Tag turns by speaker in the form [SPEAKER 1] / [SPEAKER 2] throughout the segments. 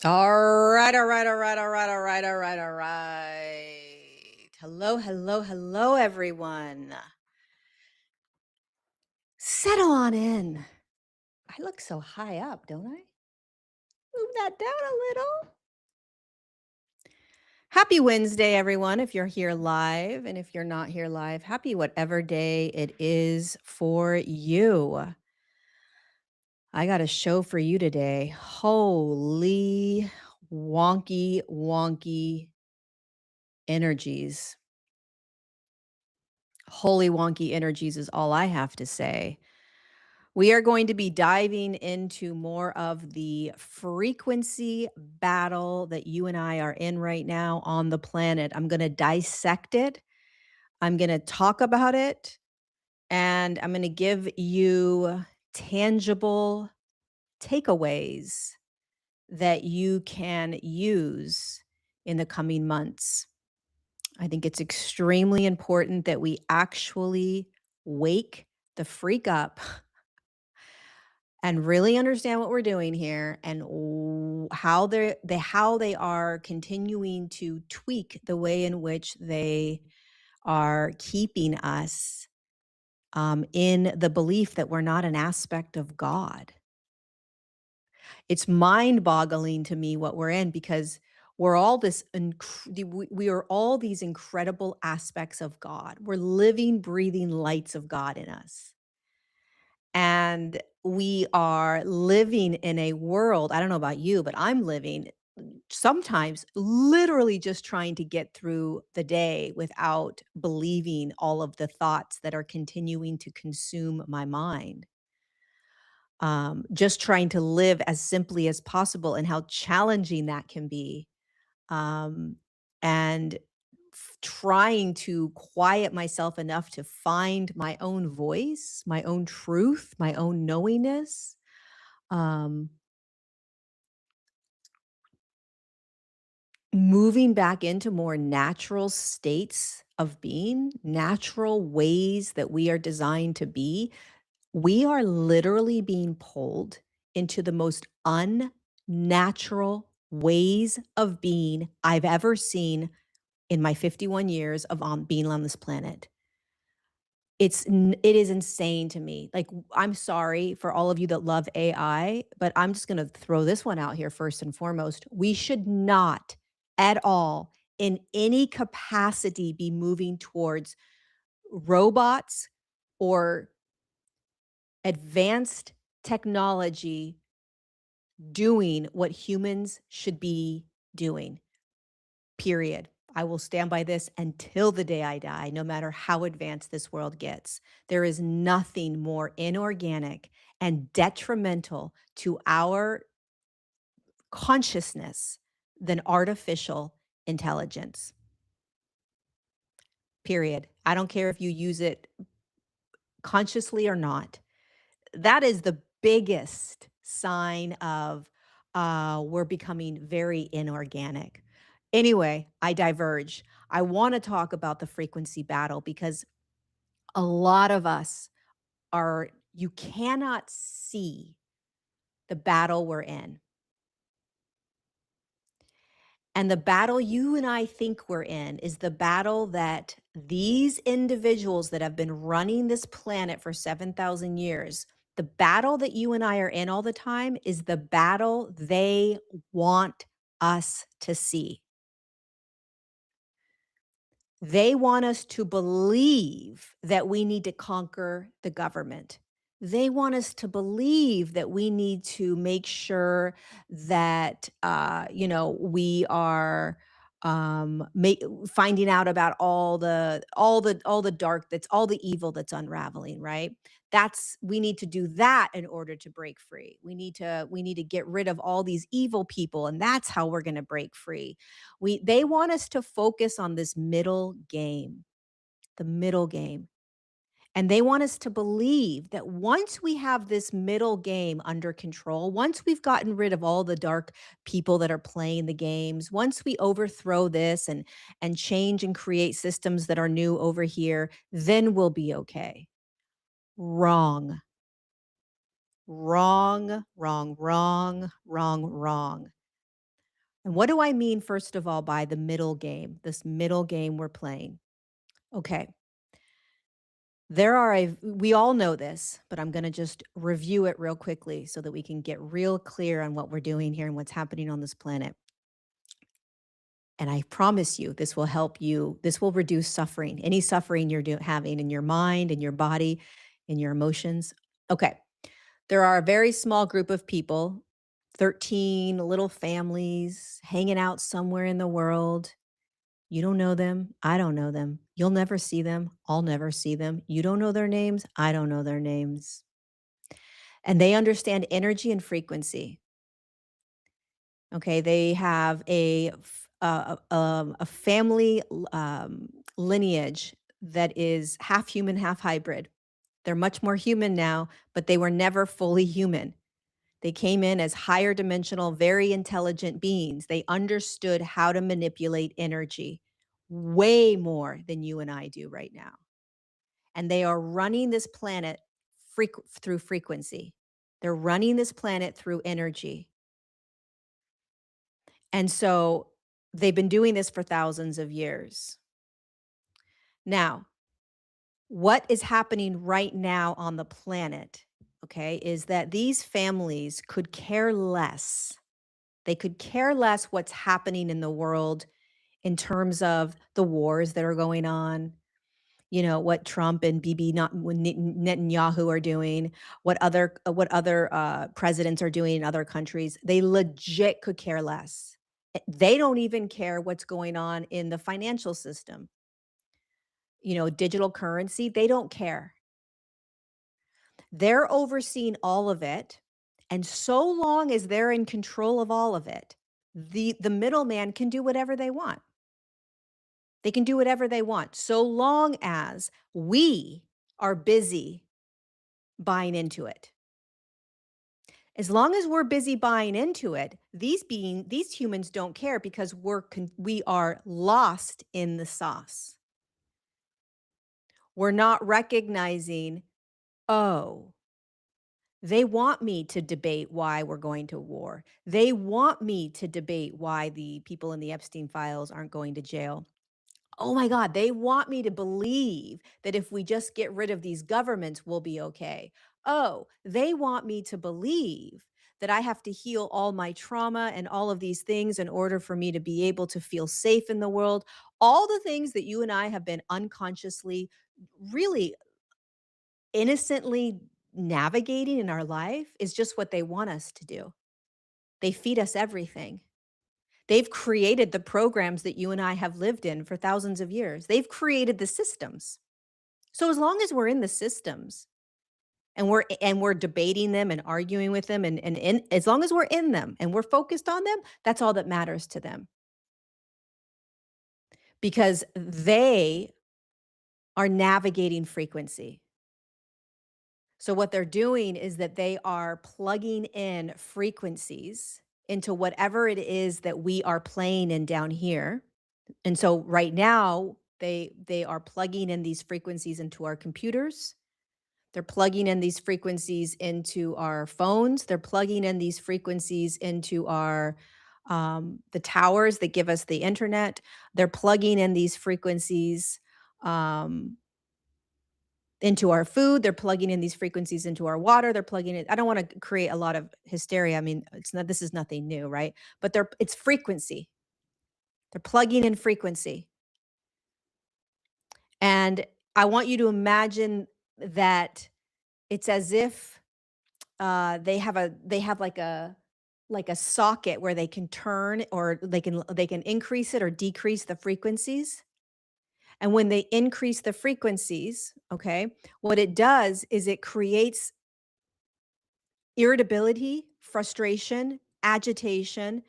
[SPEAKER 1] All right, all right, all right, all right, all right, all right, all right. Hello, hello, hello, everyone. Settle on in. I look so high up, don't I? Move that down a little. Happy Wednesday, everyone. If you're here live, and if you're not here live, happy whatever day it is for you. I got a show for you today. Holy wonky, wonky energies. Holy wonky energies is all I have to say. We are going to be diving into more of the frequency battle that you and I are in right now on the planet. I'm going to dissect it. I'm going to talk about it. And I'm going to give you tangible takeaways that you can use in the coming months. I think it's extremely important that we actually wake the freak up and really understand what we're doing here and how they are continuing to tweak the way in which they are keeping us in the belief that we're not an aspect of God. It's mind-boggling to me what we're in because we're all we are all these incredible aspects of God. We're living, breathing lights of God in us. And we are living in a world, I don't know about you, but I'm living sometimes literally just trying to get through the day without believing all of the thoughts that are continuing to consume my mind. Just trying to live as simply as possible and how challenging that can be. Um, and trying to quiet myself enough to find my own voice, my own truth, my own knowingness. Um, Moving back into more natural states of being, natural ways that we are designed to be. We are literally being pulled into the most unnatural ways of being I've ever seen in my 51 years of being on this planet. It is insane to me. Like, I'm sorry for all of you that love AI, but I'm just gonna throw this one out here first and foremost. We should not at all, in any capacity, be moving towards robots or advanced technology doing what humans should be doing, period. I will stand by this until the day I die, no matter how advanced this world gets. There is nothing more inorganic and detrimental to our consciousness than artificial intelligence, period. I don't care if you use it consciously or not. That is the biggest sign of we're becoming very inorganic. Anyway, I diverge. I want to talk about the frequency battle because a lot of us you cannot see the battle we're in. And the battle you and I think we're in is the battle that these individuals that have been running this planet for 7,000 years, the battle that you and I are in all the time is the battle they want us to see. They want us to believe that we need to conquer the government. They want us to believe that we need to make sure that, we are finding out about all the dark that's all the evil that's unraveling, right? That's we need to do that in order to break free. We need to get rid of all these evil people, and that's how we're going to break free. They want us to focus on this middle game, the middle game. And they want us to believe that once we have this middle game under control, once we've gotten rid of all the dark people that are playing the games, once we overthrow this and change and create systems that are new over here, then we'll be okay. Wrong. Wrong, wrong, wrong, wrong, wrong. And what do I mean, first of all, by the middle game, this middle game we're playing? Okay. We all know this, but I'm going to just review it real quickly so that we can get real clear on what we're doing here and what's happening on this planet. And I promise you, this will help you. This will reduce suffering, any suffering you're having in your mind, in your body, in your emotions. Okay. There are a very small group of people, 13 little families hanging out somewhere in the world. You don't know them. I don't know them. You'll never see them. I'll never see them. You don't know their names. I don't know their names. And they understand energy and frequency. Okay, they have a family lineage that is half human, half hybrid. They're much more human now, but they were never fully human. They came in as higher dimensional, very intelligent beings. They understood how to manipulate energy way more than you and I do right now. And they are running this planet through frequency. They're running this planet through energy. And so they've been doing this for thousands of years. Now, what is happening right now on the planet, okay, is that these families could care less. They could care less what's happening in the world in terms of the wars that are going on, what Trump and Bibi not Netanyahu are doing, what other presidents are doing in other countries. They legit could care less. They don't even care what's going on in the financial system. Digital currency, they don't care. They're overseeing all of it, and so long as they're in control of all of it, the middleman can do whatever they want. They can do whatever they want, so long as we are busy buying into it. As long as we're busy buying into it, these humans don't care because we are lost in the sauce. We're not recognizing, oh, they want me to debate why we're going to war. They want me to debate why the people in the Epstein files aren't going to jail. Oh my God, they want me to believe that if we just get rid of these governments, we'll be okay. Oh, they want me to believe that I have to heal all my trauma and all of these things in order for me to be able to feel safe in the world. All the things that you and I have been unconsciously, really innocently navigating in our life is just what they want us to do. They feed us everything. They've created the programs that you and I have lived in for thousands of years. They've created the systems. So as long as we're in the systems and we're debating them and arguing with them and as long as we're in them and we're focused on them, that's all that matters to them. Because they are navigating frequency. So what they're doing is that they are plugging in frequencies into whatever it is that we are playing in down here. And so right now, they are plugging in these frequencies into our computers. They're plugging in these frequencies into our phones. They're plugging in these frequencies into our the towers that give us the internet. They're plugging in these frequencies um, into our food. They're plugging in these frequencies into our water. They're plugging it. I don't want to create a lot of hysteria. I mean, this is nothing new, right? But it's frequency. They're plugging in frequency. And I want you to imagine that it's as if they have like a socket where they can turn or they can increase it or decrease the frequencies. And when they increase the frequencies, okay, what it does is it creates irritability, frustration, agitation,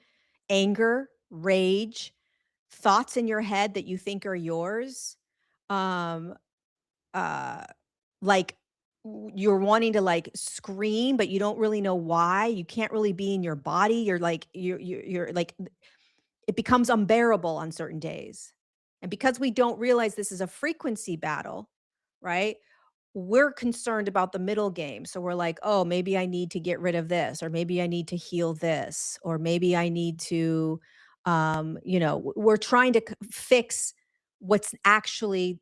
[SPEAKER 1] anger, rage, thoughts in your head that you think are yours. Um, uh, like you're wanting to like scream, but you don't really know why. You can't really be in your body. You're like it becomes unbearable on certain days. And because we don't realize this is a frequency battle, right? We're concerned about the middle game. So we're like, oh, maybe I need to get rid of this, or maybe I need to heal this, or maybe I need to We're trying to fix what's actually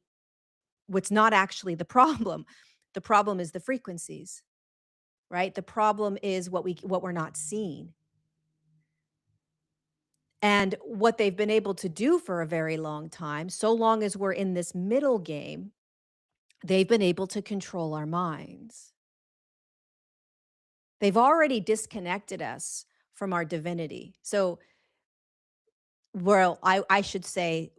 [SPEAKER 1] what's not actually the problem. The problem is the frequencies, right? The problem is what we're not seeing. And what they've been able to do for a very long time, so long as we're in this middle game, they've been able to control our minds. They've already disconnected us from our divinity. So, well, I should say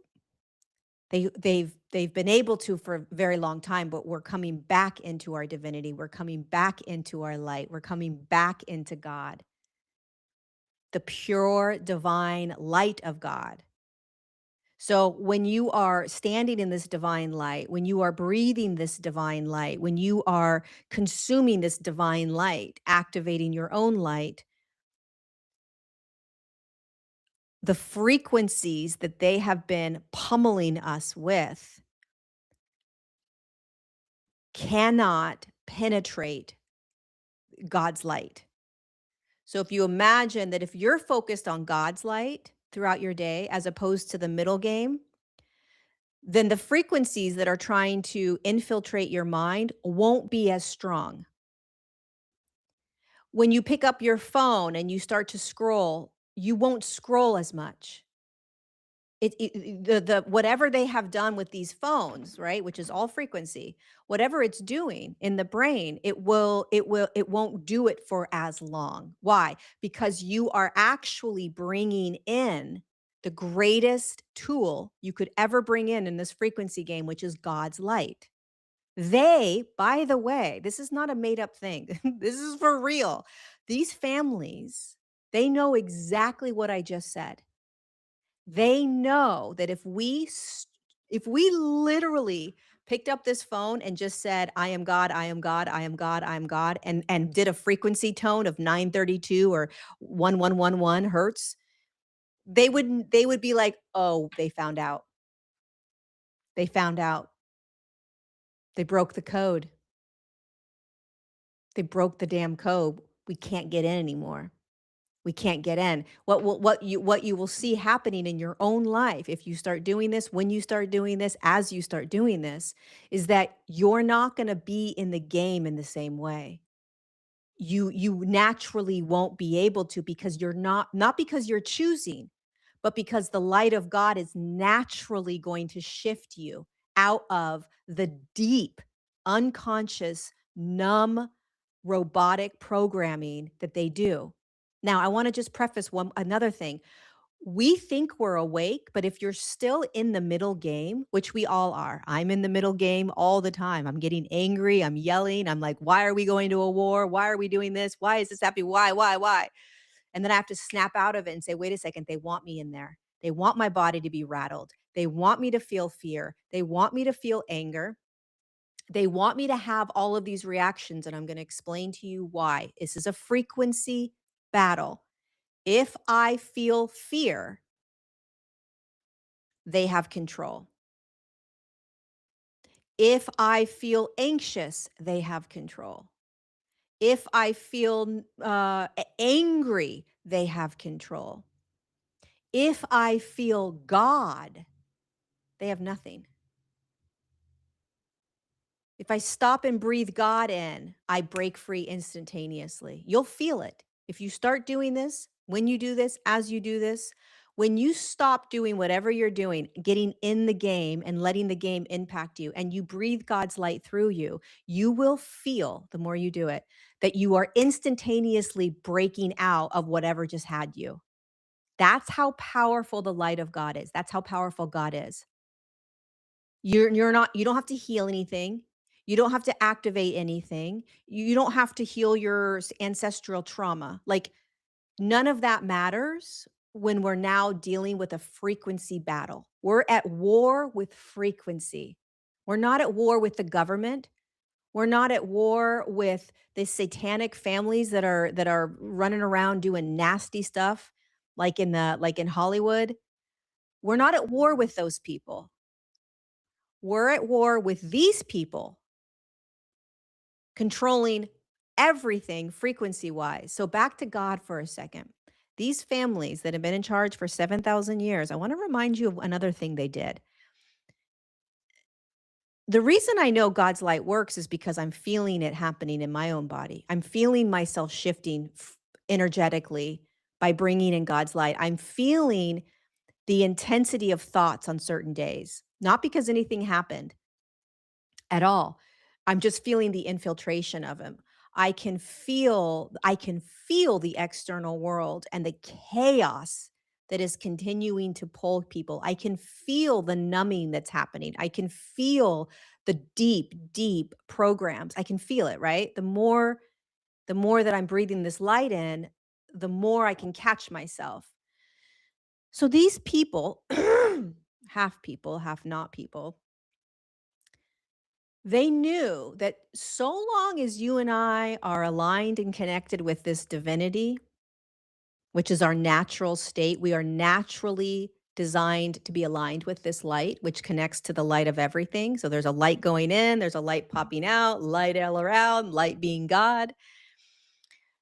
[SPEAKER 1] they've been able to for a very long time, but we're coming back into our divinity. We're coming back into our light. We're coming back into God, the pure divine light of God. So when you are standing in this divine light, when you are breathing this divine light, when you are consuming this divine light, activating your own light, the frequencies that they have been pummeling us with cannot penetrate God's light. So if you imagine that if you're focused on God's light throughout your day, as opposed to the middle game, then the frequencies that are trying to infiltrate your mind won't be as strong. When you pick up your phone and you start to scroll, you won't scroll as much. The whatever they have done with these phones, right, which is all frequency, whatever it's doing in the brain, it won't do it for as long. Why? Because you are actually bringing in the greatest tool you could ever bring in this frequency game, which is God's light. They, by the way, this is not a made up thing. This is for real. These families, they know exactly what I just said. They know that if we literally picked up this phone and just said, "I am God, I am God, I am God, I am God," and did a frequency tone of 932 or 1111 hertz, they would be like, "Oh, they found out. They found out. They broke the code. They broke the damn code. We can't get in anymore." We can't get in. What you will see happening in your own life if you start doing this, when you start doing this, as you start doing this, is that you're not going to be in the game in the same way. You naturally won't be able to, because you're not because you're choosing, but because the light of God is naturally going to shift you out of the deep, unconscious, numb, robotic programming that they do. Now, I want to just preface one another thing. We think we're awake, but if you're still in the middle game, which we all are, I'm in the middle game all the time. I'm getting angry. I'm yelling. I'm like, why are we going to a war? Why are we doing this? Why is this happening? Why? And then I have to snap out of it and say, wait a second, they want me in there. They want my body to be rattled. They want me to feel fear. They want me to feel anger. They want me to have all of these reactions. And I'm going to explain to you why. This is a frequency battle. If I feel fear, they have control. If I feel anxious, they have control. If I feel angry, they have control. If I feel God, they have nothing. If I stop and breathe God in, I break free instantaneously. You'll feel it. If you start doing this, when you do this, as you do this, when you stop doing whatever you're doing, getting in the game and letting the game impact you, and you breathe God's light through you, you will feel, the more you do it, that you are instantaneously breaking out of whatever just had you. That's how powerful the light of God is. That's how powerful God is. You don't have to heal anything. You don't have to activate anything. You don't have to heal your ancestral trauma. Like, none of that matters when we're now dealing with a frequency battle. We're at war with frequency. We're not at war with the government. We're not at war with the satanic families that are running around doing nasty stuff like in Hollywood. We're not at war with those people. We're at war with these people controlling everything frequency wise. So back to God for a second. These families that have been in charge for 7,000 years, I want to remind you of another thing they did. The reason I know God's light works is because I'm feeling it happening in my own body. I'm feeling myself shifting energetically by bringing in God's light. I'm feeling the intensity of thoughts on certain days, not because anything happened at all. I'm just feeling the infiltration of him. I can feel the external world and the chaos that is continuing to pull people. I can feel the numbing that's happening. I can feel the deep, deep programs. I can feel it, right? The more that I'm breathing this light in, the more I can catch myself. So these people, half people, half not people, they knew that so long as you and I are aligned and connected with this divinity, which is our natural state, we are naturally designed to be aligned with this light, which connects to the light of everything. So there's a light going in, there's a light popping out, light all around, light being God.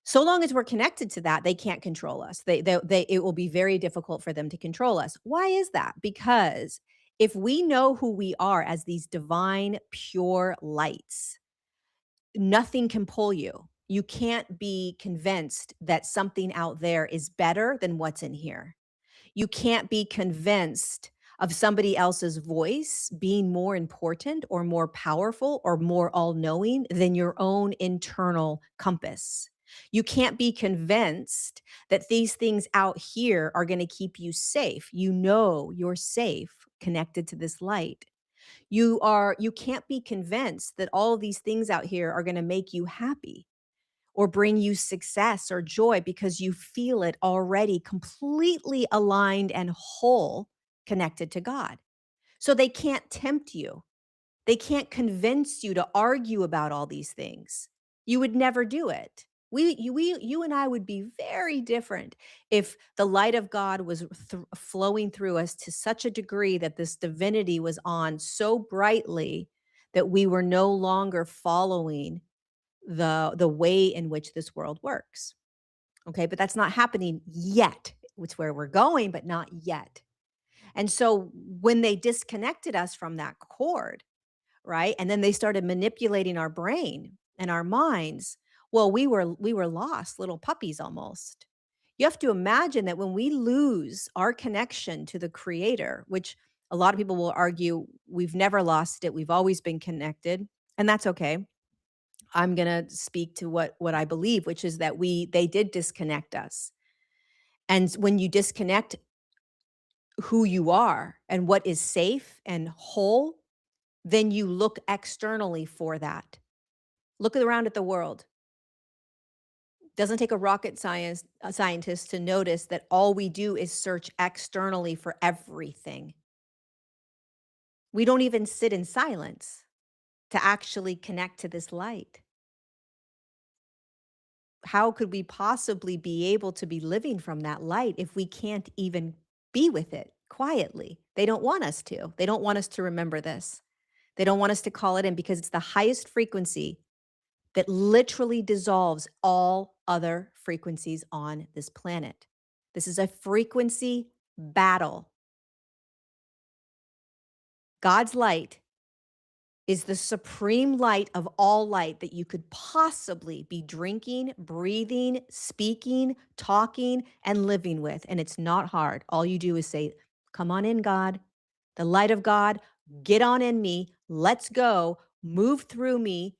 [SPEAKER 1] So long as we're connected to that, they can't control us. It will be very difficult for them to control us. Why is that? Because if we know who we are as these divine, pure lights, nothing can pull you. You can't be convinced that something out there is better than what's in here. You can't be convinced of somebody else's voice being more important or more powerful or more all knowing than your own internal compass. You can't be convinced that these things out here are going to keep you safe. You know you're safe connected to this light. You can't be convinced that all of these things out here are going to make you happy or bring you success or joy because you feel it already completely aligned and whole connected to God. So they can't tempt you. They can't convince you to argue about all these things. You would never do it. You and I would be very different if the light of God was flowing through us to such a degree that this divinity was on so brightly that we were no longer following the way in which this world works. Okay, but that's not happening yet. It's where we're going, but not yet. And so when they disconnected us from that cord, right? And then they started manipulating our brain and our minds. Well, we were lost little puppies almost. You have to imagine that when we lose our connection to the creator, which a lot of people will argue we've never lost it, we've always been connected, and that's okay. I'm going to speak to what I believe, which is that they did disconnect us. And when you disconnect who you are and what is safe and whole, then you look externally for that. Look around at the world. Doesn't take a scientist to notice that all we do is search externally for everything. We don't even sit in silence to actually connect to this light. How could we possibly be able to be living from that light if we can't even be with it quietly? They don't want us to. They don't want us to remember this. They don't want us to call it in because it's the highest frequency that literally dissolves all other frequencies on this planet. This is a frequency battle. God's light is the supreme light of all light that you could possibly be drinking, breathing, speaking, talking, and living with. And it's not hard. All you do is say, "Come on in, God. The light of God, get on in me. Let's go. Move through me.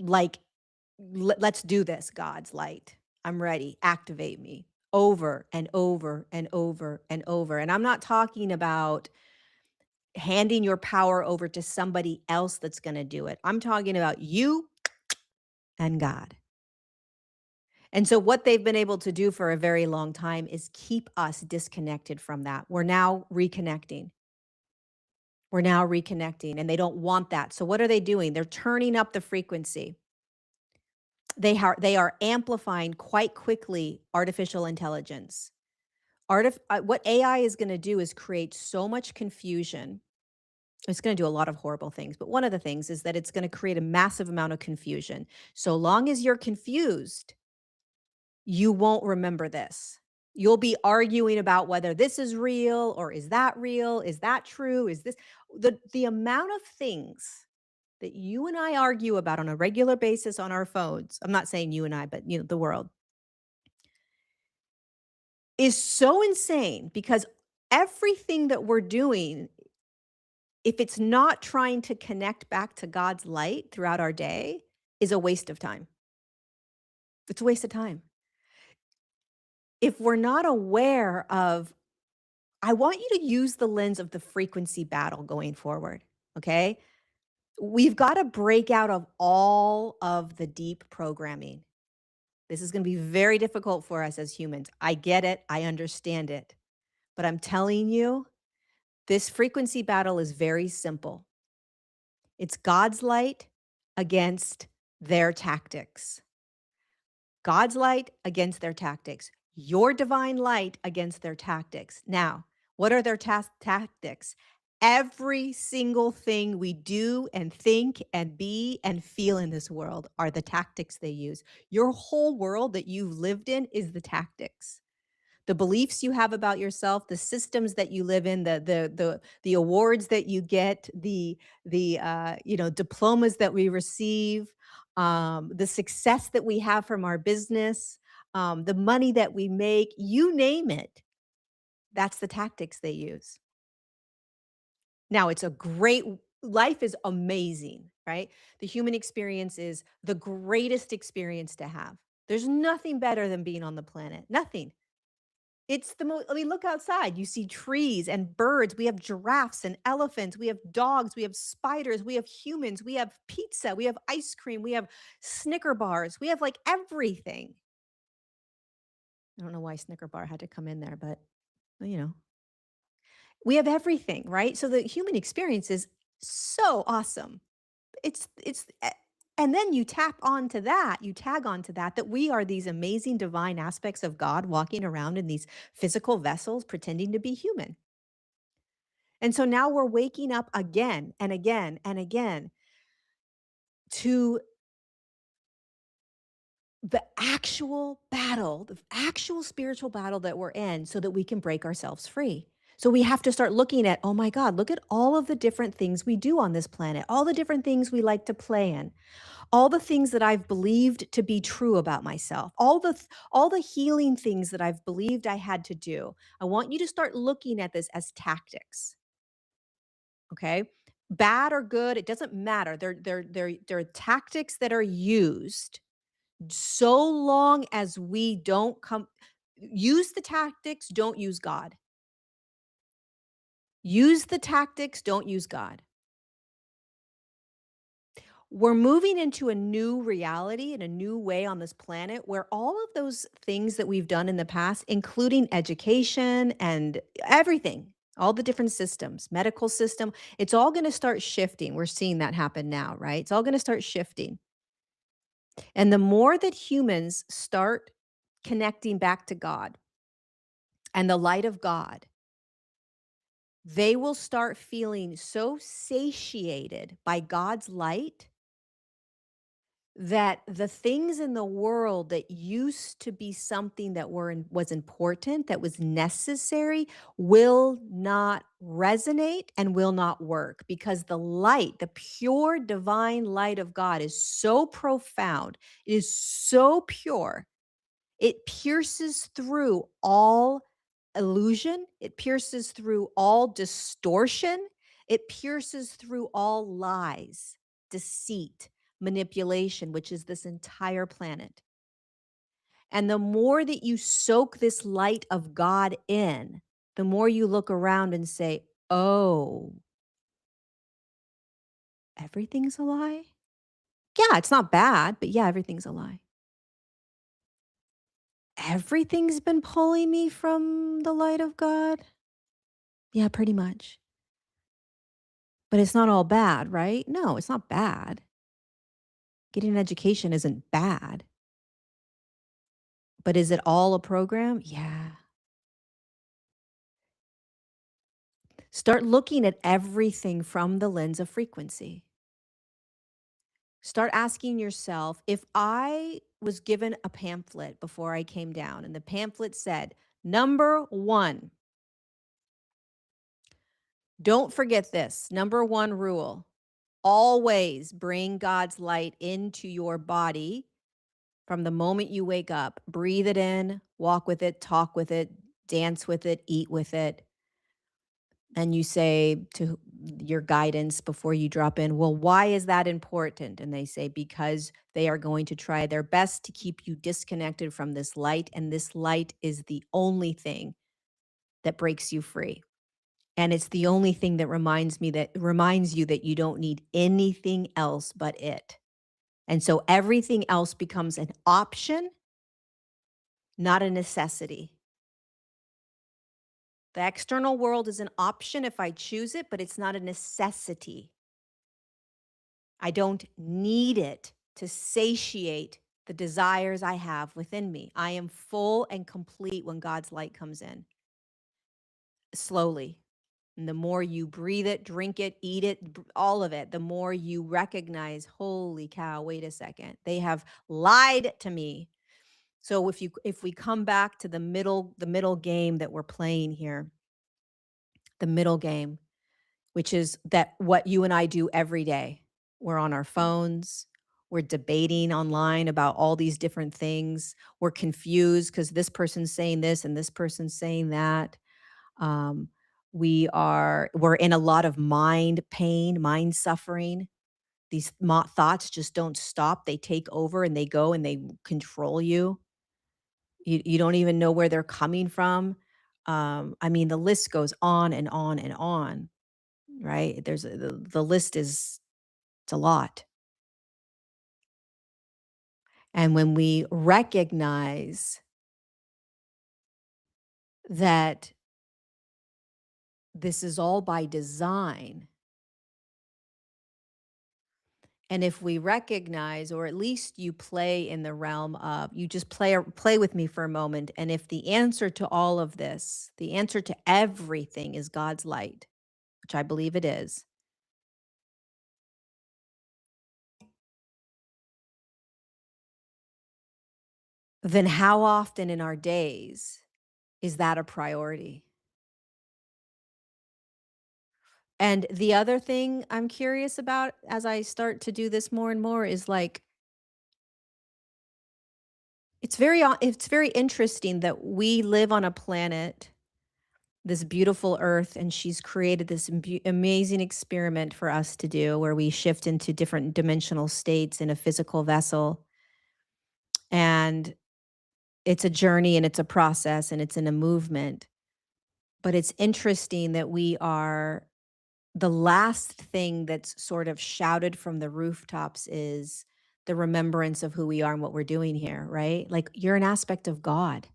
[SPEAKER 1] Like, let's do this, God's light. I'm ready. Activate me." Over and over and over and over. And I'm not talking about handing your power over to somebody else that's going to do it. I'm talking about you and God. And so, what they've been able to do for a very long time is keep us disconnected from that. We're now reconnecting. We're now reconnecting, and they don't want that. So, what are they doing? They're turning up the frequency. They are amplifying quite quickly artificial intelligence. What AI is going to do is create so much confusion. It's going to do a lot of horrible things, but one of the things is that it's going to create a massive amount of confusion. So long as you're confused, you won't remember this. You'll be arguing about whether this is real or is that real? Is that true? Is this the amount of things that you and I argue about on a regular basis on our phones. I'm not saying you and I, but the world is so insane because everything that we're doing, if it's not trying to connect back to God's light throughout our day, is a waste of time. It's a waste of time. If we're not aware of, I want you to use the lens of the frequency battle going forward. Okay. We've got to break out of all of the deep programming. This is going to be very difficult for us as humans. I get it. I understand it. But I'm telling you, this frequency battle is very simple. It's God's light against their tactics. God's light against their tactics. Your divine light against their tactics. Now, what are their tactics? Every single thing we do and think and be and feel in this world are the tactics they use. Your whole world that you've lived in is the tactics. The beliefs you have about yourself, the systems that you live in, the awards that you get, the diplomas that we receive, the success that we have from our business, the money that we make, you name it. That's the tactics they use. Now, it's a great life is amazing, right? The human experience is the greatest experience to have. There's nothing better than being on the planet. Nothing. It's the most, I mean, look outside. You see trees and birds. We have giraffes and elephants. We have dogs. We have spiders. We have humans. We have pizza. We have ice cream. We have Snicker bars. We have like everything. I don't know why Snicker bar had to come in there, but well, we have everything, right? So the human experience is so awesome. And then you tap onto that, you tag onto that we are these amazing divine aspects of God walking around in these physical vessels pretending to be human. And so now we're waking up again and again and again to the actual spiritual battle that we're in so that we can break ourselves free. So we have to start looking at, oh my God, look at all of the different things we do on this planet, all the different things we like to play in, all the things that I've believed to be true about myself, all the healing things that I've believed I had to do. I want you to start looking at this as tactics. Okay? Bad or good, it doesn't matter. They're tactics that are used so long as we don't come use the tactics, don't use God. Use the tactics, don't use God. We're moving into a new reality and a new way on this planet where all of those things that we've done in the past, including education and everything, all the different systems, medical system, it's all going to start shifting. We're seeing that happen now, right? It's all going to start shifting. And the more that humans start connecting back to God and the light of God, they will start feeling so satiated by God's light that the things in the world that used to be something that was important, that was necessary, will not resonate and will not work because the light, the pure divine light of God is so profound. It is so pure. It pierces through all illusion. It pierces through all distortion. It pierces through all lies, deceit, manipulation, which is this entire planet. And the more that you soak this light of God in, the more you look around and say, oh, everything's a lie? Yeah, it's not bad, but yeah, everything's a lie. Everything's been pulling me from the light of God? Yeah, pretty much. But it's not all bad, right? No, it's not bad. Getting an education isn't bad. But is it all a program? Yeah. Start looking at everything from the lens of frequency. Start asking yourself, if I was given a pamphlet before I came down and the pamphlet said, number one, don't forget this. Number one rule, always bring God's light into your body from the moment you wake up. Breathe it in, walk with it, talk with it, dance with it, eat with it. And you say to your guidance before you drop in, well, why is that important? And they say, because they are going to try their best to keep you disconnected from this light. And this light is the only thing that breaks you free. And it's the only thing that reminds you that you don't need anything else but it. And so everything else becomes an option, not a necessity. The external world is an option if I choose it, but it's not a necessity. I don't need it to satiate the desires I have within me. I am full and complete when God's light comes in. Slowly. And the more you breathe it, drink it, eat it, all of it, the more you recognize, holy cow, wait a second. They have lied to me. So if we come back to the middle game that we're playing here, the middle game, which is that what you and I do every day. We're on our phones. We're debating online about all these different things. We're confused because this person's saying this and this person's saying that. Um, we're in a lot of mind pain, mind suffering. These thoughts just don't stop. They take over and they go and they control you. You don't even know where they're coming from. I mean, the list goes on and on and on, right? The list is it's a lot. And when we recognize that this is all by design, and if we recognize, or at least you play in the realm of, you just play with me for a moment, and if the answer to all of this, the answer to everything is God's light, which I believe it is, then how often in our days is that a priority? And the other thing I'm curious about as I start to do this more and more is like, it's very interesting that we live on a planet, this beautiful earth, and she's created this amazing experiment for us to do where we shift into different dimensional states in a physical vessel. And it's a journey and it's a process and it's in a movement. But it's interesting that we are the last thing that's sort of shouted from the rooftops is the remembrance of who we are and what we're doing here, right? Like you're an aspect of God.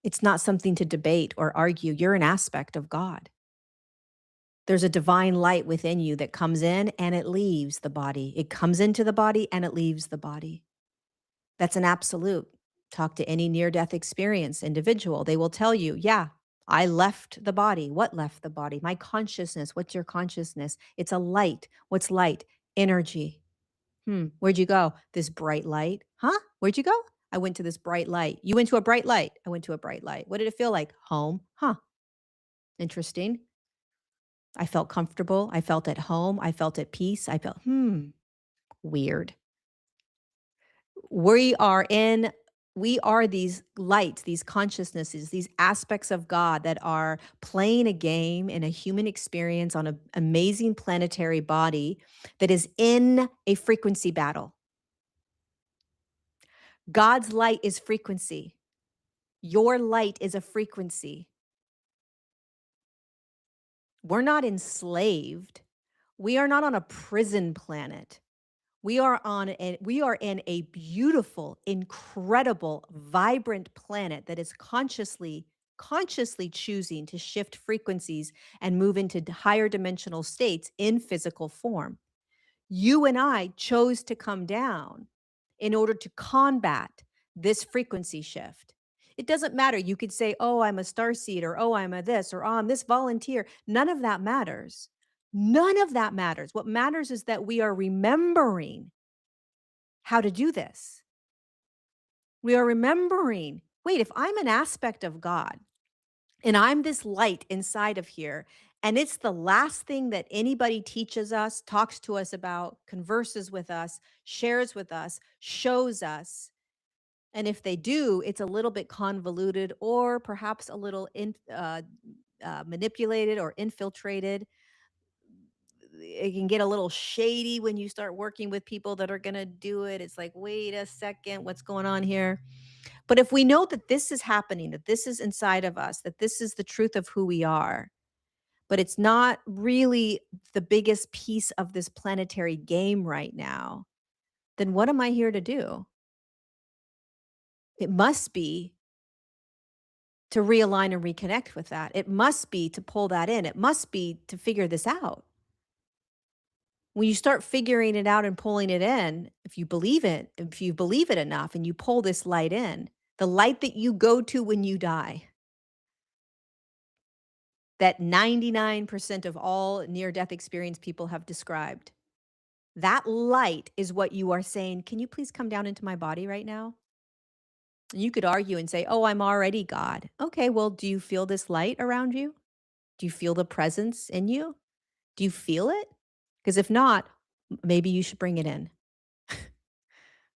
[SPEAKER 1] It's not something to debate or argue. You're an aspect of God. There's a divine light within you that comes in and it leaves the body. It comes into the body and it leaves the body. That's an absolute. Talk to any near death experience individual. They will tell you, yeah, I left the body. What left the body? My consciousness. What's your consciousness? It's a light. What's light? Energy. Where'd you go? This bright light. Huh? Where'd you go? I went to this bright light. You went to a bright light. I went to a bright light. What did it feel like? Home. Huh. Interesting. I felt comfortable. I felt at home. I felt at peace. I felt, weird. We are in, we are these lights, these consciousnesses, these aspects of God that are playing a game in a human experience on an amazing planetary body that is in a frequency battle. God's light is frequency. Your light is a frequency. We're not enslaved. We are not on a prison planet. We are in a beautiful, incredible, vibrant planet that is consciously choosing to shift frequencies and move into higher dimensional states in physical form. You and I chose to come down in order to combat this frequency shift. It doesn't matter. You could say, oh, I'm a starseed, or oh, I'm a this, or oh, I'm this volunteer. None of that matters. None of that matters. What matters is that we are remembering how to do this. We are remembering, wait, if I'm an aspect of God and I'm this light inside of here, and it's the last thing that anybody teaches us, talks to us about, converses with us, shares with us, shows us. And if they do, it's a little bit convoluted or perhaps a little manipulated or infiltrated. It can get a little shady when you start working with people that are going to do it. It's like, wait a second, what's going on here? But if we know that this is happening, that this is inside of us, that this is the truth of who we are, but it's not really the biggest piece of this planetary game right now, then what am I here to do? It must be to realign and reconnect with that. It must be to pull that in. It must be to figure this out. When you start figuring it out and pulling it in, if you believe it enough and you pull this light in, the light that you go to when you die, that 99% of all near death experience people have described, that light is what you are saying, can you please come down into my body right now? You could argue and say, oh, I'm already God. Okay, well, do you feel this light around you? Do you feel the presence in you? Do you feel it? Because if not, maybe you should bring it in.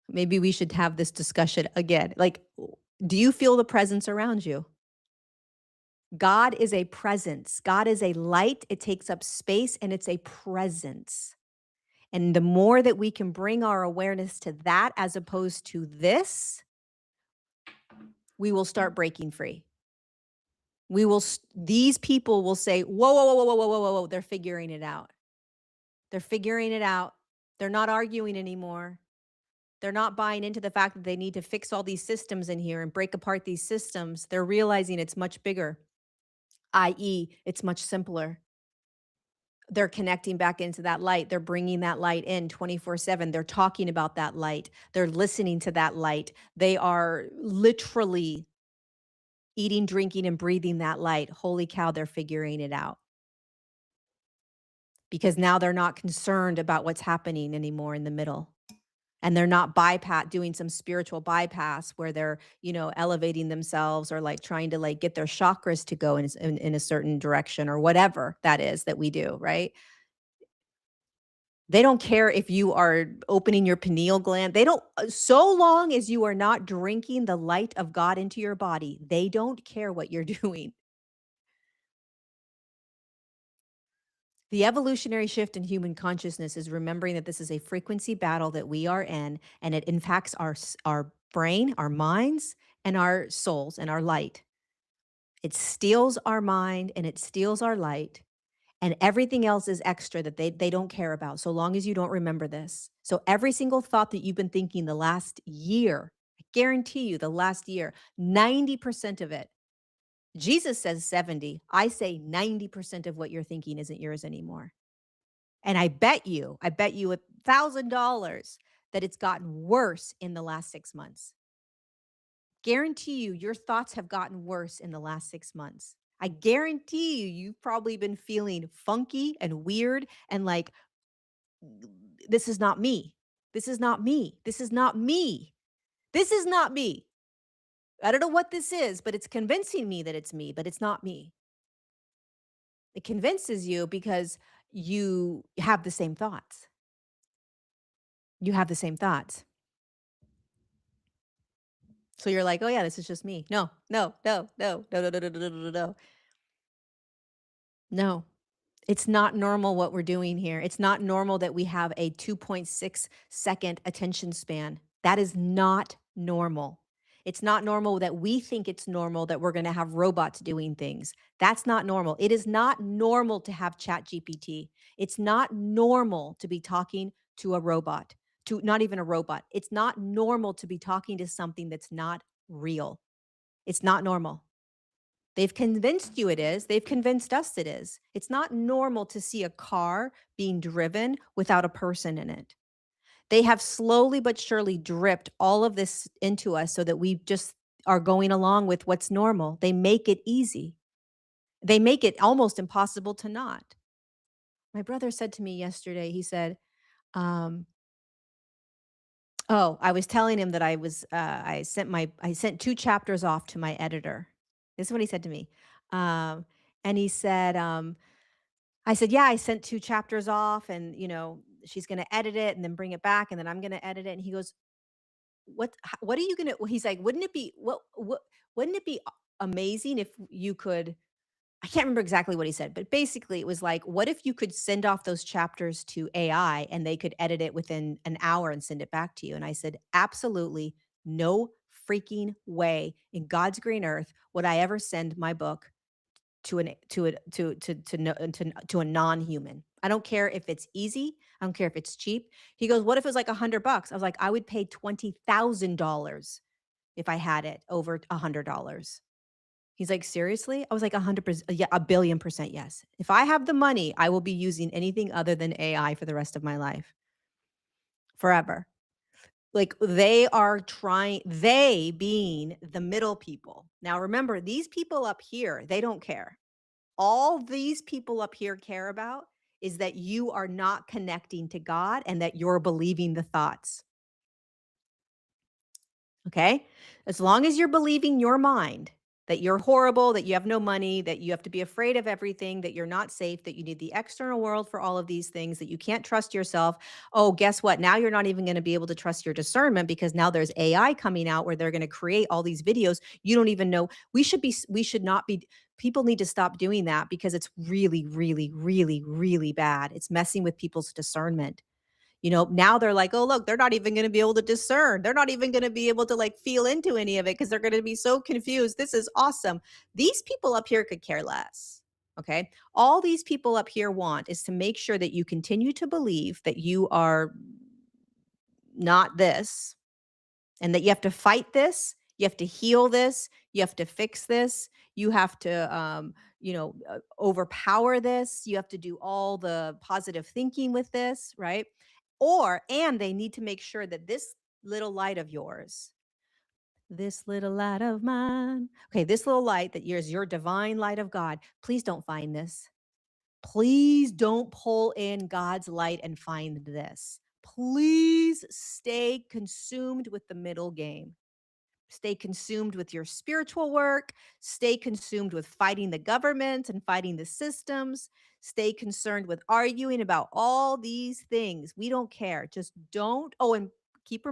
[SPEAKER 1] Maybe we should have this discussion again. Like, do you feel the presence around you? God is a presence. God is a light. It takes up space and it's a presence. And the more that we can bring our awareness to that as opposed to this, we will start breaking free. These people will say, whoa, whoa, whoa, whoa, whoa, whoa, whoa, whoa. They're figuring it out. They're figuring it out. They're not arguing anymore. They're not buying into the fact that they need to fix all these systems in here and break apart these systems. They're realizing it's much bigger, i.e., it's much simpler. They're connecting back into that light. They're bringing that light in 24/7. They're talking about that light. They're listening to that light. They are literally eating, drinking, and breathing that light. Holy cow, they're figuring it out. Because now they're not concerned about what's happening anymore in the middle. And they're not doing some spiritual bypass where they're, elevating themselves or like trying to like get their chakras to go in a certain direction or whatever that is that we do, right? They don't care if you are opening your pineal gland. They don't, so long as you are not drinking the light of God into your body, they don't care what you're doing. The evolutionary shift in human consciousness is remembering that this is a frequency battle that we are in, and it impacts our brain, our minds, and our souls and our light. It steals our mind and it steals our light, and everything else is extra that they don't care about so long as you don't remember this. So every single thought that you've been thinking the last year, I guarantee you the last year, 90% of it, Jesus says 70. I say 90% of what you're thinking isn't yours anymore. And I bet you $1,000 that it's gotten worse in the last 6 months. Guarantee you your thoughts have gotten worse in the last 6 months. I guarantee you you've probably been feeling funky and weird and like, this is not me. This is not me. This is not me. This is not me. I don't know what this is, but it's convincing me that it's me, but it's not me. It convinces you because you have the same thoughts. You have the same thoughts. So you're like, "Oh, yeah, this is just me." No, no, no, no, no, no, no, no, no, no, no, no. No. It's not normal what we're doing here. It's not normal that we have a 2.6-second attention span. That is not normal. It's not normal that we think it's normal that we're gonna have robots doing things. That's not normal. It is not normal to have ChatGPT. It's not normal to be talking to a robot, to not even a robot. It's not normal to be talking to something that's not real. It's not normal. They've convinced you it is. They've convinced us it is. It's not normal to see a car being driven without a person in it. They have slowly but surely dripped all of this into us so that we just are going along with what's normal. They make it easy. They make it almost impossible to not. My brother said to me yesterday, he said, um, Oh, I was telling him that I sent 2 chapters off to my editor. This is what he said to me. Um, and he said, I said, "Yeah, I sent 2 chapters off and, she's gonna edit it and then bring it back, and then I'm gonna edit it." And he goes, what are you gonna" he's like, wouldn't it be amazing if you could" I can't remember exactly what he said, but basically it was like, what if you could send off those chapters to AI and they could edit it within an hour and send it back to you? And I said, absolutely no freaking way in God's green earth would I ever send my book to an to no to a non-human. I don't care if it's easy. I don't care if it's cheap. He goes, "What if it was like $100?" I was like, "I would pay $20,000 if I had it over $100." He's like, "Seriously?" I was like, "100%, yeah, 1,000,000,000% yes. If I have the money, I will be using anything other than AI for the rest of my life, forever." Like, they being the middle people. Now remember, these people up here, they don't care. All these people up here care about is that you are not connecting to God and that you're believing the thoughts. Okay? As long as you're believing your mind that you're horrible, that you have no money, that you have to be afraid of everything, that you're not safe, that you need the external world for all of these things, that you can't trust yourself. Oh, guess what? Now you're not even going to be able to trust your discernment because now there's AI coming out where they're going to create all these videos. You don't even know. We should not be. People need to stop doing that because it's really, really, really, really bad. It's messing with people's discernment. Now they're like, "Oh, look, they're not even gonna be able to discern. They're not even gonna be able to, like, feel into any of it because 'cause they're gonna be so confused. This is awesome." These people up here could care less, okay? All these people up here want is to make sure that you continue to believe that you are not this, and that you have to fight this, you have to heal this, you have to fix this, you have to overpower this, you have to do all the positive thinking with this, right? And they need to make sure that this little light of yours, this little light of mine, okay, this little light that is your divine light of God, please don't find this. Please don't pull in God's light and find this. Please stay consumed with the middle game. Stay consumed with your spiritual work. Stay consumed with fighting the government and fighting the systems. Stay concerned with arguing about all these things. We don't care. Just don't. Oh, and keep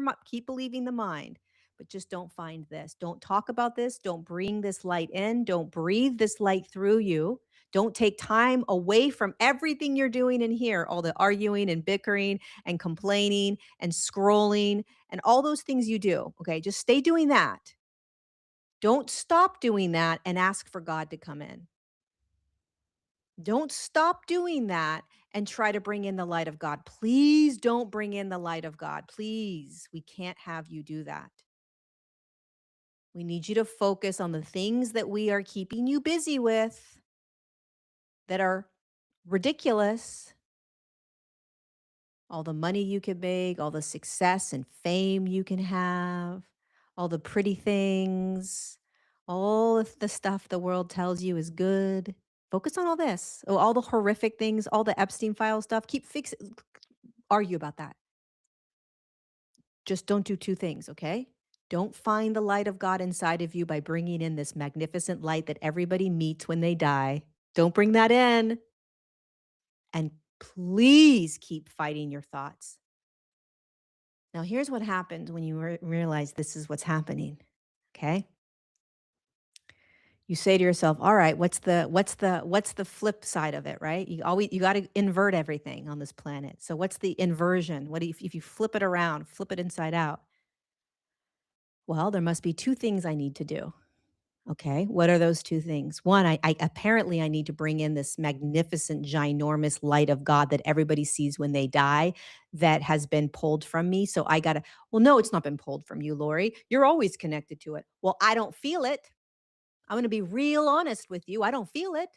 [SPEAKER 1] believing the mind, but just don't find this. Don't talk about this. Don't bring this light in. Don't breathe this light through you. Don't take time away from everything you're doing in here, all the arguing and bickering and complaining and scrolling and all those things you do. Okay. Just stay doing that. Don't stop doing that and ask for God to come in. Don't stop doing that and try to bring in the light of God. Please don't bring in the light of God. Please. We can't have you do that. We need you to focus on the things that we are keeping you busy with that are ridiculous. All the money you can make, all the success and fame you can have, all the pretty things, all of the stuff the world tells you is good. Focus on all this. Oh, all the horrific things, all the Epstein file stuff. Argue about that. Just don't do 2 things, okay? Don't find the light of God inside of you by bringing in this magnificent light that everybody meets when they die. Don't bring that in. And please keep fighting your thoughts. Now, here's what happens when you realize this is what's happening. Okay. You say to yourself, all right, what's the flip side of it, right? You got to invert everything on this planet. So what's the inversion? If you flip it around, flip it inside out? Well, there must be 2 things I need to do. Okay. What are those 2 things? One, I apparently I need to bring in this magnificent, ginormous light of God that everybody sees when they die that has been pulled from me. So I gotta, well, no, it's not been pulled from you, Lori. You're always connected to it. Well, I don't feel it. I'm gonna be real honest with you. I don't feel it.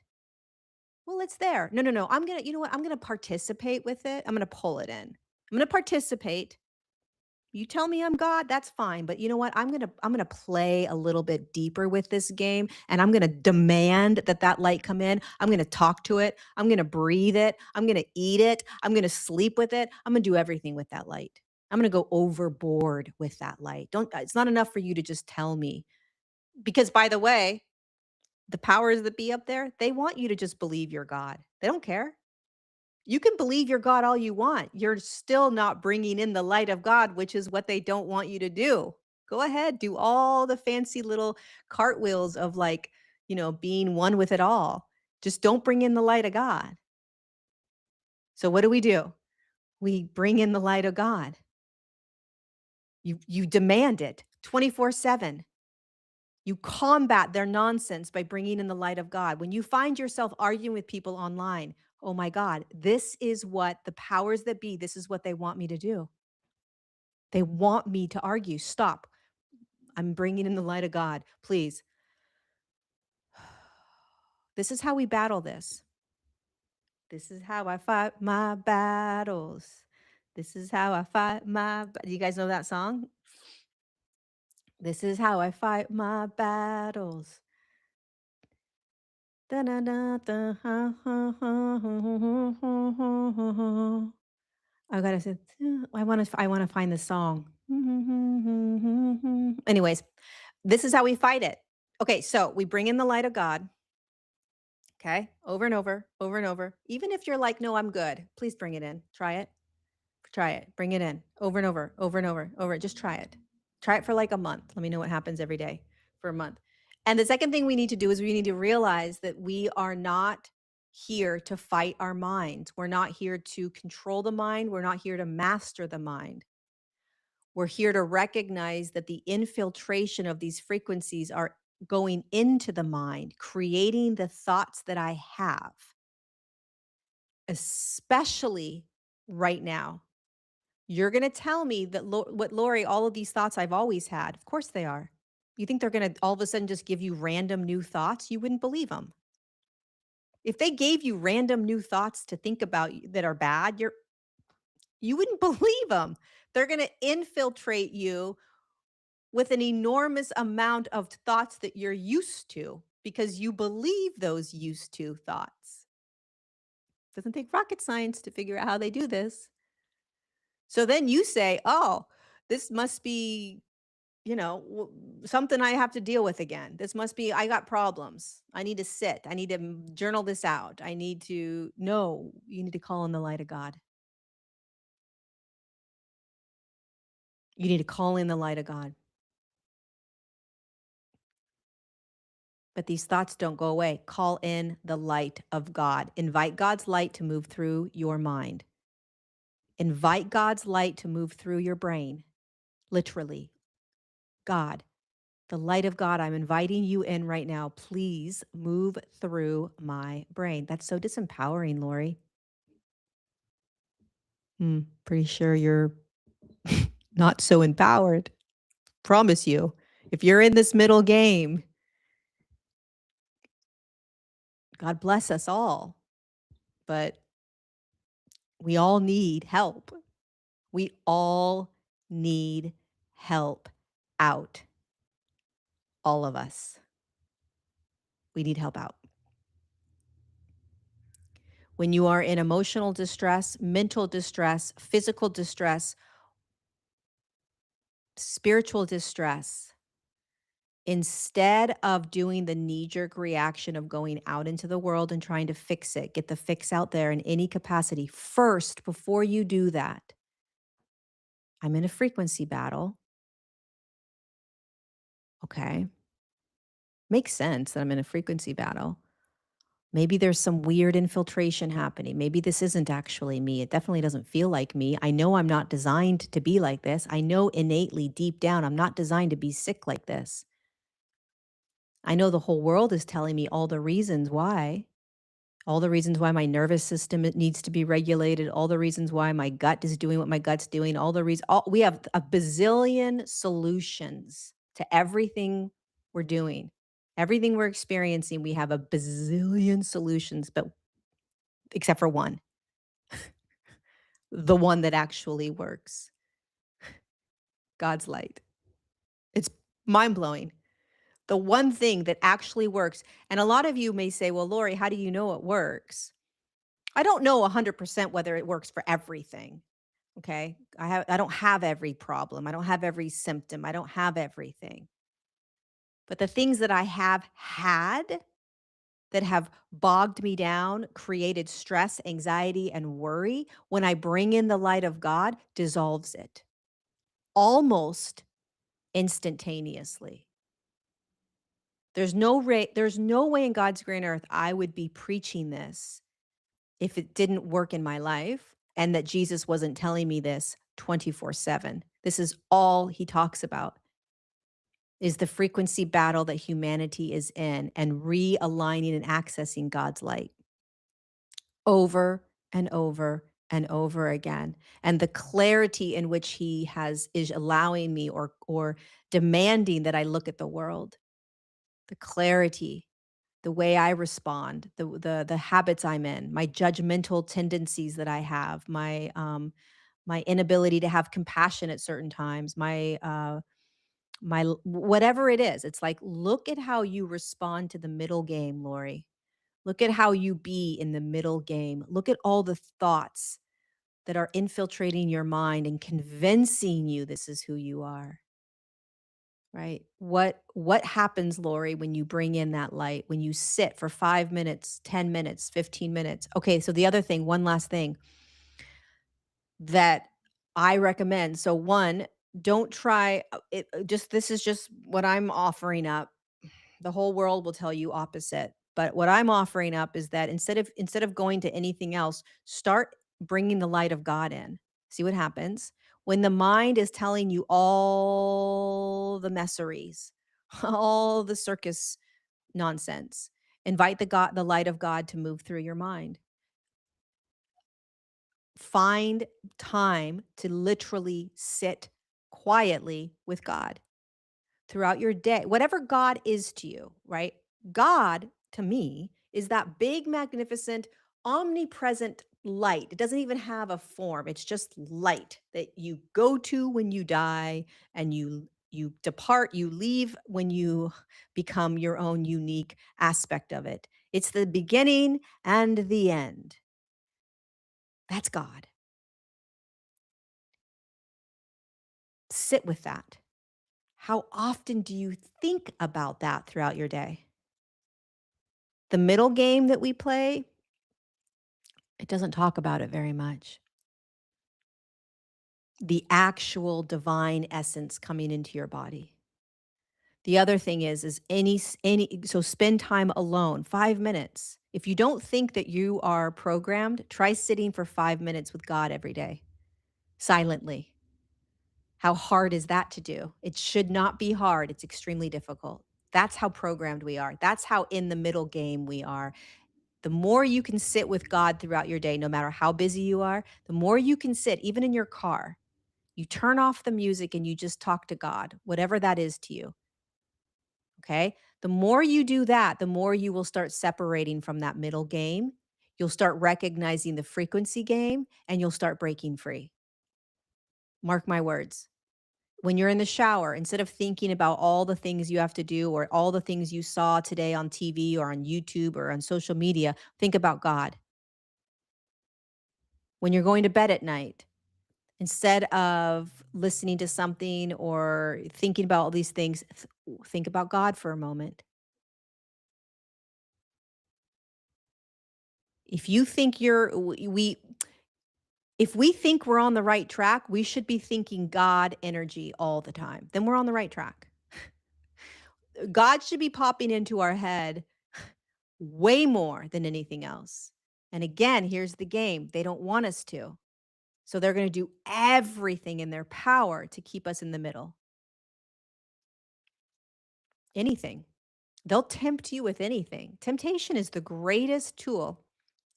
[SPEAKER 1] Well, it's there. No, no, no. You know what? I'm gonna participate with it. I'm gonna pull it in. I'm gonna participate. You tell me I'm God, that's fine, but you know what? I'm gonna play a little bit deeper with this game, and I'm gonna demand that light come in. I'm gonna talk to it. I'm gonna breathe it. I'm gonna eat it. I'm gonna sleep with it. I'm gonna do everything with that light. I'm going to go overboard with that light. It's not enough for you to just tell me. Because by the way, the powers that be up there, they want you to just believe you're God. They don't care. You can believe you're God all you want. You're still not bringing in the light of God, which is what they don't want you to do. Go ahead, do all the fancy little cartwheels of like, being one with it all. Just don't bring in the light of God. So what do? We bring in the light of God. You demand it 24/7. You combat their nonsense by bringing in the light of God. When you find yourself arguing with people online, oh my God, this is what the powers that be, this is what they want me to do. They want me to argue. Stop. I'm bringing in the light of God. Please. This is how we battle this. This is how I fight my battles. This is how I fight my. Do you guys know that song? This is how I fight my battles. Da-da-da-da, I gotta say, I want to find the song. Anyways, this is how we fight it. Okay, so we bring in the light of God. Okay, over and over, over and over. Even if you're like, no, I'm good. Please bring it in. Try it. Try it. Bring it in. Over and over, over and over, over. Just try it. Try it for like a month. Let me know what happens every day for a month. And the second thing we need to do is we need to realize that we are not here to fight our minds. We're not here to control the mind. We're not here to master the mind. We're here to recognize that the infiltration of these frequencies are going into the mind, creating the thoughts that I have, especially right now. You're going to tell me that, Lorie, all of these thoughts I've always had. Of course they are. You think they're going to all of a sudden just give you random new thoughts? You wouldn't believe them. If they gave you random new thoughts to think about that are bad, you wouldn't believe them. They're going to infiltrate you with an enormous amount of thoughts that you're used to because you believe those used to thoughts. Doesn't take rocket science to figure out how they do this. So then you say, oh, this must be, something I have to deal with again. This must be, I got problems. I need to sit. I need to journal this out. No, you need to call in the light of God. You need to call in the light of God. But these thoughts don't go away. Call in the light of God. Invite God's light to move through your mind. Invite God's light to move through your brain. Literally. God, the light of God, I'm inviting you in right now. Please move through my brain. That's so disempowering, Lorie. Pretty sure you're not so empowered. Promise you. If you're in this middle game, God bless us all. But we all need help. We all need help out. All of us. We need help out. When you are in emotional distress, mental distress, physical distress, spiritual distress, instead of doing the knee-jerk reaction of going out into the world and trying to fix it, get the fix out there in any capacity, first, before you do that, I'm in a frequency battle. Okay. Makes sense that I'm in a frequency battle. Maybe there's some weird infiltration happening. Maybe this isn't actually me. It definitely doesn't feel like me. I know I'm not designed to be like this. I know innately deep down I'm not designed to be sick like this. I know the whole world is telling me all the reasons why. All the reasons why my nervous system needs to be regulated, all the reasons why my gut is doing what my gut's doing, we have a bazillion solutions to everything we're doing. Everything we're experiencing, we have a bazillion solutions, but except for one. The one that actually works. God's light. It's mind-blowing. The one thing that actually works. And a lot of you may say, well, Lorie, how do you know it works? I don't know 100% whether it works for everything. Okay? I don't have every problem. I don't have every symptom. I don't have everything. But the things that I have had that have bogged me down, created stress, anxiety, and worry, when I bring in the light of God, dissolves it almost instantaneously. There's no way in God's green earth I would be preaching this if it didn't work in my life and that Jesus wasn't telling me this 24/7. This is all he talks about is the frequency battle that humanity is in and realigning and accessing God's light over and over and over again. And the clarity in which he has is allowing me or demanding that I look at the world, the clarity, the way I respond, the habits I'm in, my judgmental tendencies that I have, my inability to have compassion at certain times, whatever it is. It's like, look at how you respond to the middle game, Lori. Look at how you be in the middle game. Look at all the thoughts that are infiltrating your mind and convincing you this is who you are. Right? What happens, Lori, when you bring in that light, when you sit for 5 minutes, 10 minutes, 15 minutes? Okay, so the other thing, one last thing that I recommend. So one, don't try it just this is just what I'm offering up. The whole world will tell you opposite. But what I'm offering up is that instead of going to anything else, start bringing the light of God in. See what happens when the mind is telling you all the messeries, all the circus nonsense. Invite the light of God to move through your mind. Find time to literally sit quietly with God throughout your day, whatever God is to you, right? God, to me, is that big, magnificent, omnipresent light. It doesn't even have a form. It's just light that you go to when you die and you depart, you leave when you become your own unique aspect of it. It's the beginning and the end. That's God. Sit with that. How often do you think about that throughout your day? The middle game that we play, it doesn't talk about it very much. The actual divine essence coming into your body. The other thing is any so spend time alone, 5 minutes. If you don't think that you are programmed, try sitting for 5 minutes with God every day, silently. How hard is that to do? It should not be hard. It's extremely difficult. That's how programmed we are. That's how in the middle game we are. The more you can sit with God throughout your day, no matter how busy you are, the more you can sit, even in your car, you turn off the music and you just talk to God, whatever that is to you. Okay. The more you do that, the more you will start separating from that middle game. You'll start recognizing the frequency game and you'll start breaking free. Mark my words. When you're in the shower, instead of thinking about all the things you have to do or all the things you saw today on TV or on YouTube or on social media, think about God. When you're going to bed at night, instead of listening to something or thinking about all these things, think about God for a moment. If you think if we think we're on the right track, we should be thinking God energy all the time. Then we're on the right track. God should be popping into our head way more than anything else. And again, here's the game. They don't want us to. So they're going to do everything in their power to keep us in the middle. Anything. They'll tempt you with anything. Temptation is the greatest tool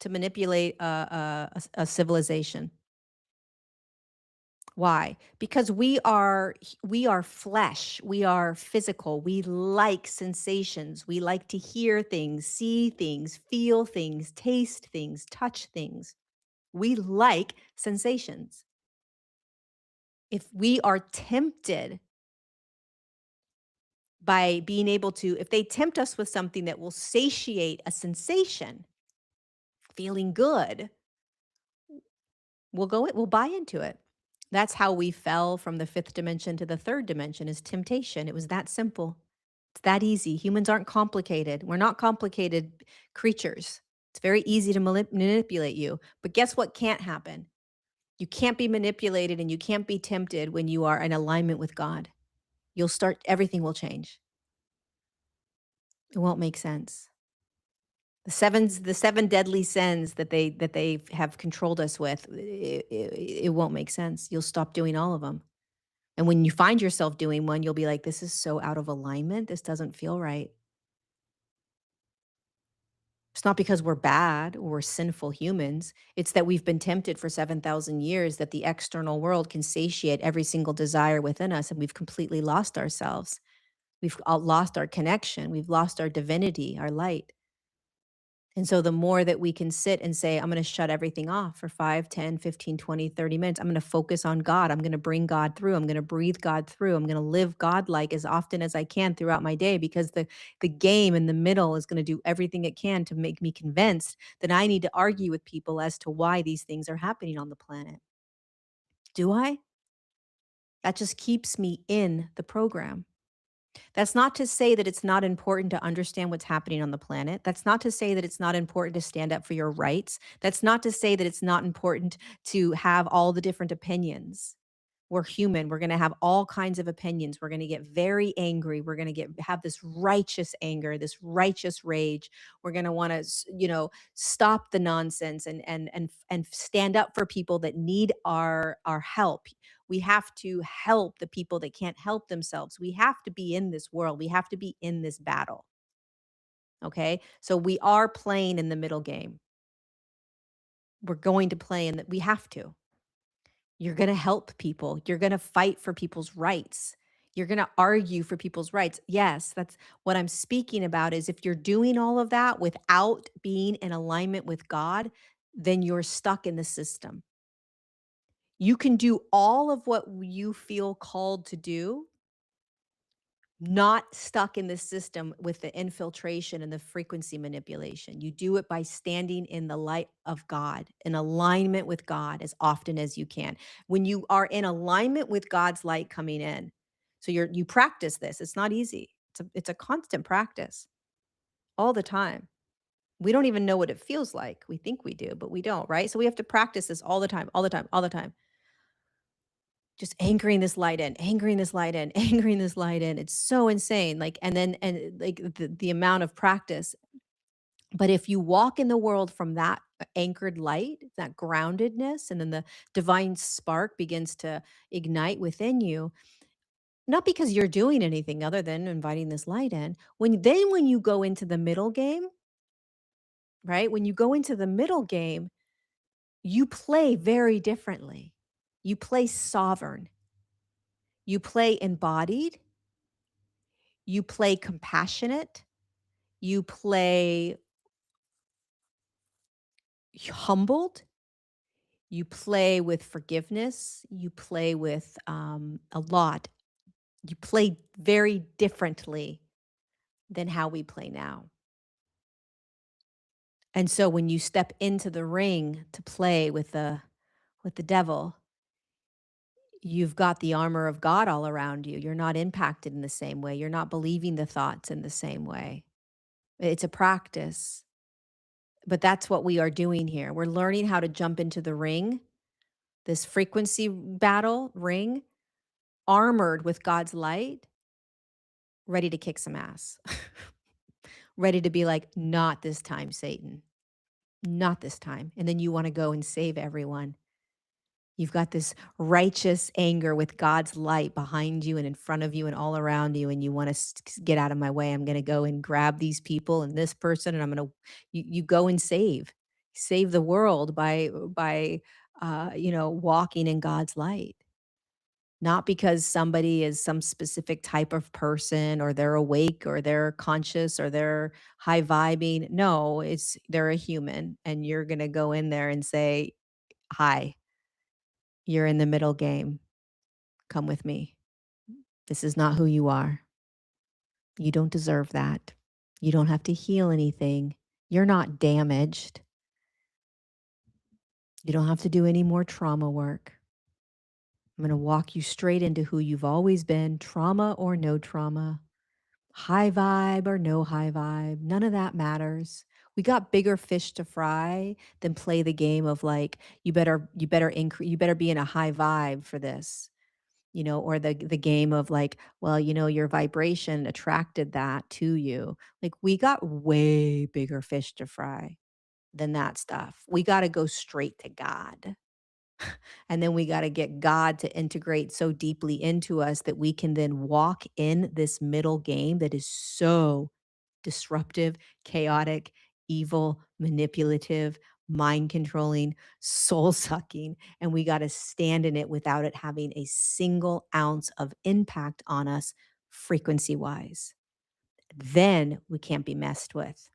[SPEAKER 1] to manipulate a civilization. Why? Because we are flesh, we are physical, we like sensations, we like to hear things, see things, feel things, taste things, touch things. We like sensations. If we are tempted by being able to, if they tempt us with something that will satiate a sensation, feeling good, we'll buy into it. That's how we fell from the fifth dimension to the third dimension is temptation. It was that simple. It's that easy. Humans aren't complicated. We're not complicated creatures. It's very easy to manipulate you. But guess what can't happen? You can't be manipulated and you can't be tempted when you are in alignment with God. Everything will change. It won't make sense. The seven deadly sins that they have controlled us with, it won't make sense. You'll stop doing all of them. And when you find yourself doing one, you'll be like, this is so out of alignment. This doesn't feel right. It's not because we're bad or we're sinful humans. It's that we've been tempted for 7,000 years that the external world can satiate every single desire within us, and we've completely lost ourselves. We've lost our connection. We've lost our divinity, our light. And so the more that we can sit and say, I'm going to shut everything off for 5, 10, 15, 20, 30 minutes. I'm going to focus on God. I'm going to bring God through. I'm going to breathe God through. I'm going to live God-like as often as I can throughout my day, because the game in the middle is going to do everything it can to make me convinced that I need to argue with people as to why these things are happening on the planet. Do I? That just keeps me in the program. That's not to say that it's not important to understand what's happening on the planet. That's not to say that it's not important to stand up for your rights. That's not to say that it's not important to have all the different opinions. We're human. We're going to have all kinds of opinions. We're going to get very angry. We're going to have this righteous anger, this righteous rage. We're going to want to, stop the nonsense and stand up for people that need our help. We have to help the people that can't help themselves. We have to be in this world. We have to be in this battle. Okay? So we are playing in the middle game. We're going to play in that. We have to. You're going to help people. You're going to fight for people's rights. You're going to argue for people's rights. Yes, that's what I'm speaking about is if you're doing all of that without being in alignment with God, then you're stuck in the system. You can do all of what you feel called to do, not stuck in the system with the infiltration and the frequency manipulation. You do it by standing in the light of God, in alignment with God as often as you can. When you are in alignment with God's light coming in, so you practice this. It's not easy. It's a constant practice all the time. We don't even know what it feels like. We think we do, but we don't, right? So we have to practice this all the time, all the time, all the time. Just anchoring this light in, anchoring this light in, anchoring this light in. It's so insane. Like, like the amount of practice. But if you walk in the world from that anchored light, that groundedness, and then the divine spark begins to ignite within you, not because you're doing anything other than inviting this light in. When you go into the middle game, right? When you go into the middle game, you play very differently. You play sovereign. You play embodied. You play compassionate, you play humbled, you play with forgiveness, you play with, a lot. You play very differently than how we play now. And so when you step into the ring to play with the devil, you've got the armor of God all around you. You're not impacted in the same way. You're not believing the thoughts in the same way. It's a practice. But that's what we are doing here. We're learning how to jump into the ring, this frequency battle ring, armored with God's light, ready to kick some ass. Ready to be like, not this time, Satan. Not this time. And then you want to go and save everyone. You've got this righteous anger with God's light behind you and in front of you and all around you, and you want to get out of my way. I'm going to go and grab these people and this person, and I'm going to. You go and save the world by walking in God's light. Not because somebody is some specific type of person, or they're awake, or they're conscious, or they're high vibing. No, they're a human, and you're going to go in there and say, "Hi, you're in the middle game. Come with me. This is not who you are. You don't deserve that. You don't have to heal anything. You're not damaged. You don't have to do any more trauma work. I'm going to walk you straight into who you've always been, trauma or no trauma, high vibe or no high vibe. None of that matters. We got bigger fish to fry than play the game of like, you better be in a high vibe for this, or the game of like, well, your vibration attracted that to you. Like we got way bigger fish to fry than that stuff. We got to go straight to God. And then we got to get God to integrate so deeply into us that we can then walk in this middle game that is so disruptive, chaotic, evil, manipulative, mind controlling, soul sucking. And we got to stand in it without it having a single ounce of impact on us frequency wise. Then we can't be messed with.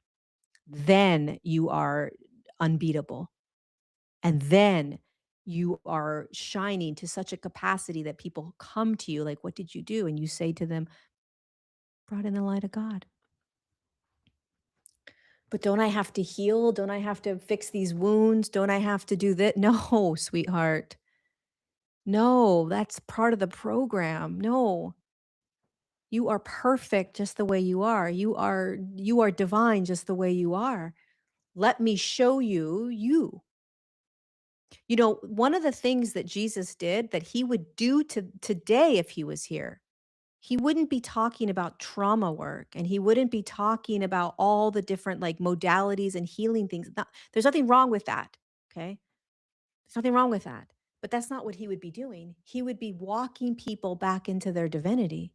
[SPEAKER 1] Then you are unbeatable. And then you are shining to such a capacity that people come to you like, what did you do? And you say to them, brought in the light of God. But don't I have to heal? Don't I have to fix these wounds? Don't I have to do that? No, sweetheart. No, that's part of the program. No. You are perfect just the way you are. You are divine just the way you are. Let me show you you. One of the things that Jesus did that he would do today if he was here, he wouldn't be talking about trauma work and he wouldn't be talking about all the different like modalities and healing things. There's nothing wrong with that. Okay. There's nothing wrong with that. But that's not what he would be doing. He would be walking people back into their divinity.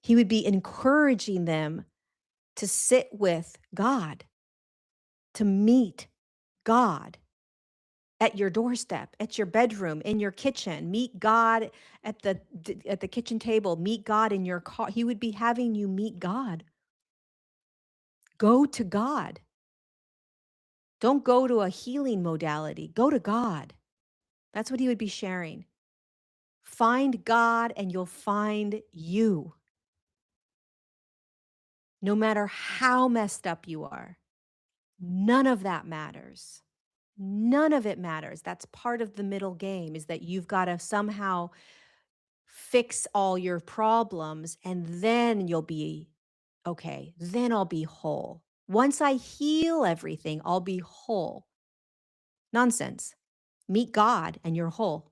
[SPEAKER 1] He would be encouraging them to sit with God, to meet God at your doorstep, at your bedroom, in your kitchen. Meet God at the kitchen table. Meet God in your car. He would be having you meet God. Go to God. Don't go to a healing modality. Go to God. That's what he would be sharing. Find God and you'll find you. No matter how messed up you are, none of that matters. None of it matters. That's part of the middle game, is that you've got to somehow fix all your problems and then you'll be okay. Then I'll be whole. Once I heal everything, I'll be whole. Nonsense. Meet God and you're whole.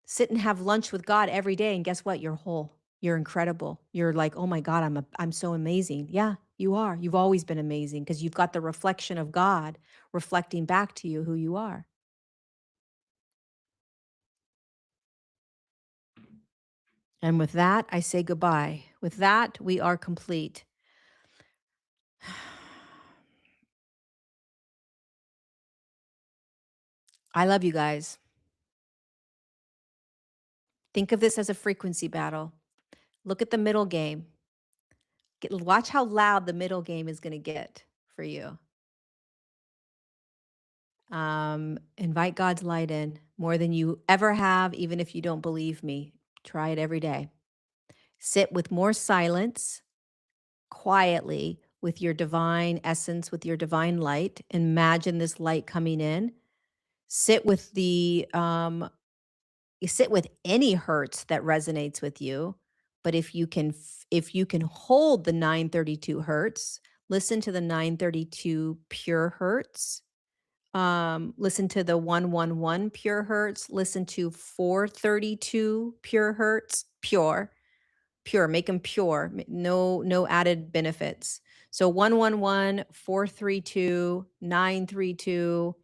[SPEAKER 1] Sit and have lunch with God every day and guess what? You're whole. You're incredible. You're like, "Oh my God, I'm so amazing." Yeah, you are. You've always been amazing because you've got the reflection of God reflecting back to you who you are. And with that, I say goodbye. With that, we are complete. I love you guys. Think of this as a frequency battle. Look at the middle game. Watch how loud the middle game is going to get for you. Invite God's light in more than you ever have, even if you don't believe me. Try it every day. Sit with more silence, quietly, with your divine essence, with your divine light. Imagine this light coming in. Sit with you sit with any hertz that resonates with you. But if you can hold the 932 hertz, listen to the 932 pure hertz. Listen to the 111 pure hertz, listen to 432 pure hertz, pure, make them pure, no added benefits. So 111, 432, 932.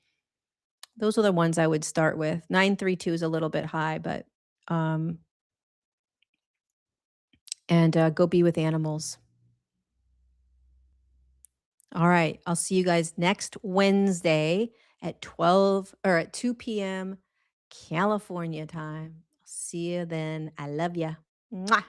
[SPEAKER 1] Those are the ones I would start with. 932 is a little bit high, but um and go be with animals. All right. I'll see you guys next Wednesday at 12 or at 2 p.m. California time. I'll see you then. I love ya. Mwah.